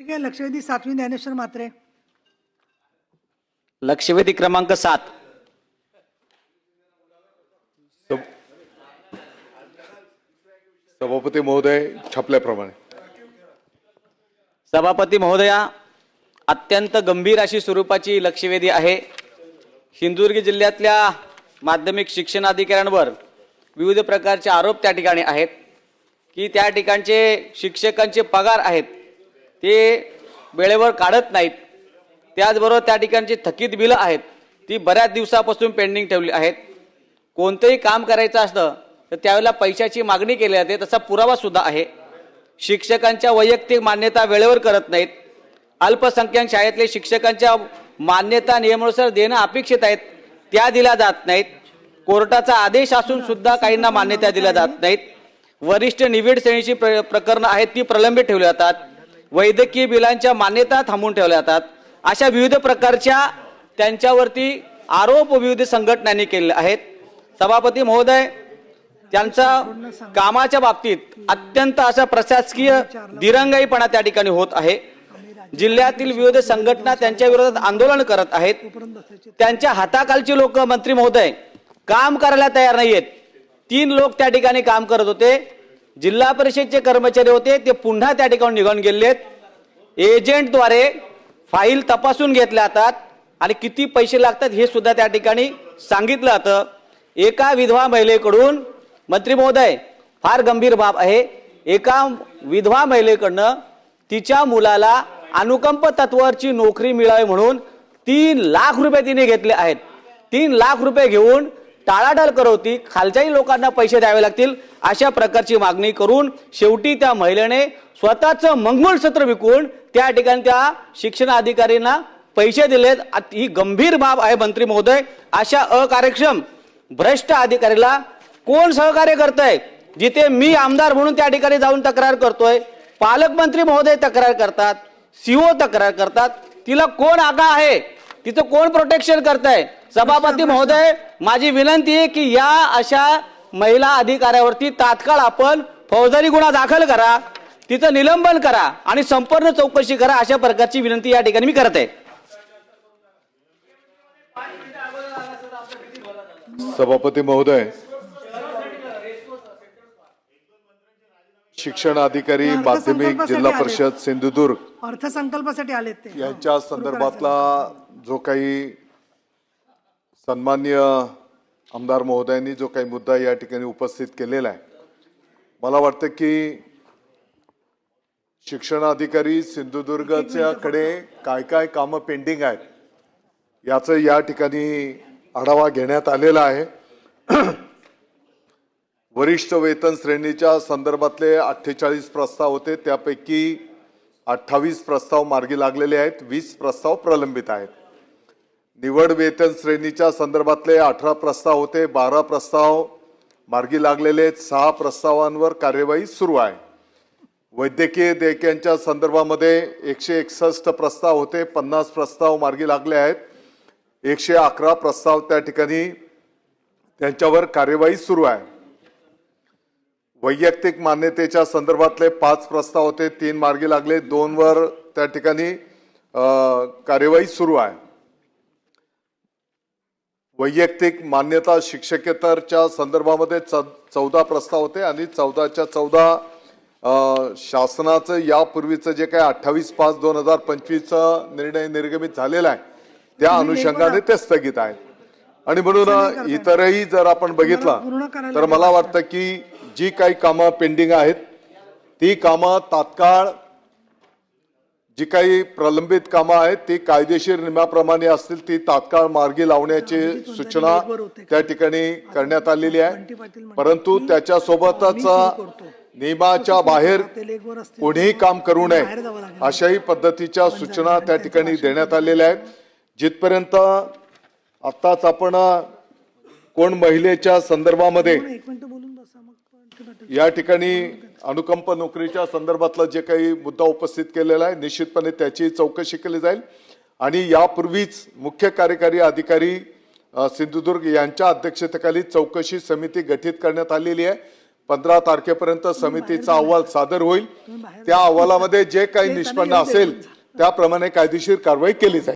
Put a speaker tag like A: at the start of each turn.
A: ठीक आहे. लक्षवेधी 7वी ज्ञानेश्वर म्हात्रे.
B: लक्षवेधी क्रमांक 7.
C: सभापती महोदय, छापल्याप्रमाणे.
B: सभापती महोदया, अत्यंत गंभीर अशी स्वरूपाची लक्षवेधी आहे. सिंधुदुर्ग जिल्ह्यातल्या माध्यमिक शिक्षणाधिकाऱ्यांवर विविध प्रकारचे आरोप त्या ठिकाणी आहेत की त्या ठिकाणचे शिक्षकांचे पगार आहेत ते वेळेवर काढत नाहीत. त्याचबरोबर त्या ठिकाणची थकीत बिलं आहेत ती बऱ्याच दिवसापासून पेंडिंग ठेवली आहेत. कोणतेही काम करायचं असतं तर त्यावेळेला पैशाची मागणी केली जाते, तसा पुरावा सुद्धा आहे. शिक्षकांच्या वैयक्तिक मान्यता वेळेवर करत नाहीत. अल्पसंख्याक शाळेतले शिक्षकांच्या मान्यता नियमानुसार देणं अपेक्षित आहेत त्या दिल्या जात नाहीत. कोर्टाचा आदेश असून सुद्धा काहींना मान्यता दिल्या जात नाहीत. वरिष्ठ निविड श्रेणीची प्रकरणं आहेत ती प्रलंबित ठेवली जातात. वैद्यकीय बिलांच्या मान्यता थांबवून ठेवल्या जातात. अशा विविध प्रकारच्या त्यांच्यावरती आरोप विविध संघटनांनी केलेले आहेत. सभापती महोदय, त्यांचा कामाच्या बाबतीत अत्यंत असा प्रशासकीय दिरंगाईपणा त्या ठिकाणी होत आहे. जिल्ह्यातील विविध संघटना त्यांच्या विरोधात आंदोलन करत आहेत. त्यांच्या हाताखालची लोक मंत्री महोदय काम करायला तयार नाहीयेत. 3 लोक त्या ठिकाणी काम करत होते. जिल्हा परिषदचे कर्मचारी होते ते पुन्हा त्या ठिकाणी निघून गेलेत. एजंटद्वारे फाईल तपासून घेतल्या जातात आणि किती पैसे लागतात हे सुद्धा त्या ठिकाणी सांगितलं जातं. एका विधवा महिलेकडून मंत्री महोदय फार गंभीर बाब आहे. एका विधवा महिलेकडनं तिच्या मुलाला अनुकंप तत्वावरची नोकरी मिळावी म्हणून 3 लाख रुपये तिने घेतले आहेत. 3 लाख रुपये घेऊन टाळाटाळ करवती. खालच्याही लोकांना पैसे द्यावे लागतील अशा प्रकारची मागणी करून शेवटी त्या महिलेने स्वतःचं मंगळसूत्र विकून त्या ठिकाणी त्या शिक्षण अधिकाऱ्यांना पैसे दिलेत. ही गंभीर बाब आहे मंत्री महोदय. अशा अकार्यक्षम भ्रष्ट अधिकाऱ्याला कोण सहकार्य करतंय? जिथे मी आमदार म्हणून त्या ठिकाणी जाऊन तक्रार करतोय, पालकमंत्री महोदय तक्रार करतात, सीओ तक्रार करतात, तिला कोण आगा आहे? तिचं कोण प्रोटेक्शन करतंय? सभापती महोदय, माझी विनंती आहे की या अशा महिला अधिकाऱ्यावरती तात्काळ आपण फौजदारी गुन्हा दाखल करा, तिचं निलंबन करा आणि संपूर्ण चौकशी करा. अशा प्रकारची विनंती या ठिकाणी मी करत आहे.
C: सभापती महोदय, शिक्षण अधिकारी माध्यमिक जिल्हा परिषद सिंधुदुर्ग
A: अर्थसंकल्पासाठी आलेत ते.
C: यांच्या संदर्भातला जो काही सन्माननीय आमदार महोदयांनी जो काही मुद्दा या ठिकाणी उपस्थित केलेला आहे, मला वाटतं की शिक्षण अधिकारी सिंधुदुर्गच्याकडे काय काय कामं पेंडिंग आहेत याचं या ठिकाणी आढावा घेण्यात आलेला आहे. वरिष्ठ वेतन श्रेणीच्या संदर्भातले 48 प्रस्ताव होते, त्यापैकी 28 प्रस्ताव मार्गी लागलेले आहेत, 20 प्रस्ताव प्रलंबित आहेत. निवड वेतन श्रेणीच्या संदर्भातले 18 प्रस्ताव होते, 12 प्रस्ताव मार्गी लागलेले आहेत, 6 प्रस्तावांवर कार्यवाही सुरू आहे. वैद्यकीय देयकांच्या संदर्भामध्ये 161 प्रस्ताव होते, 50 प्रस्ताव मार्गी लागले आहेत, 111 प्रस्ताव त्या ठिकाणी त्यांच्यावर कार्यवाही सुरू आहे. वैयक्तिक मान्यतेच्या संदर्भातले 5 प्रस्ताव होते, 3 मार्गी लागले, 2 वर त्या ठिकाणी कार्यवाही सुरू आहे. वैयक्तिक मान्यता शिक्षकेतरच्या संदर्भामध्ये 14 प्रस्ताव होते आणि 14च्या 14 शासनाचं यापूर्वीचं जे काही 28/5/2025 निर्णय निर्गमित झालेला आहे त्या अनुषंगाने ते स्थगित आहेत. आणि म्हणून इतरही जर आपण बघितलं तर मला वाटतं की जी काही कामं पेंडिंग आहेत ती कामं तात्काळ, जी काही प्रलंबित कामं आहेत ती कायदेशीर नियमाप्रमाणे असतील ती तात्काळ मार्गी लावण्याची सूचना त्या ठिकाणी करण्यात आलेली आहे. परंतु त्याच्यासोबतच नियमाच्या बाहेर कोणीही काम करू नये अशाही पद्धतीच्या सूचना त्या ठिकाणी देण्यात आलेल्या आहेत. जिथपर्यंत आताच आपण कोण महिलेच्या संदर्भामध्ये या ठिकाणी अनुकंप नोकरीच्या संदर्भातला जे काही मुद्दा उपस्थित केलेला आहे निश्चितपणे त्याची चौकशी केली जाईल. आणि यापूर्वीच मुख्य कार्यकारी अधिकारी सिंधुदुर्ग यांच्या अध्यक्षतेखाली चौकशी समिती गठीत करण्यात आलेली आहे. 15 तारखेपर्यंत समितीचा अहवाल सादर होईल. त्या अहवालामध्ये जे काही निष्पन्न असेल त्याप्रमाणे कायदेशीर कारवाई केली जाईल.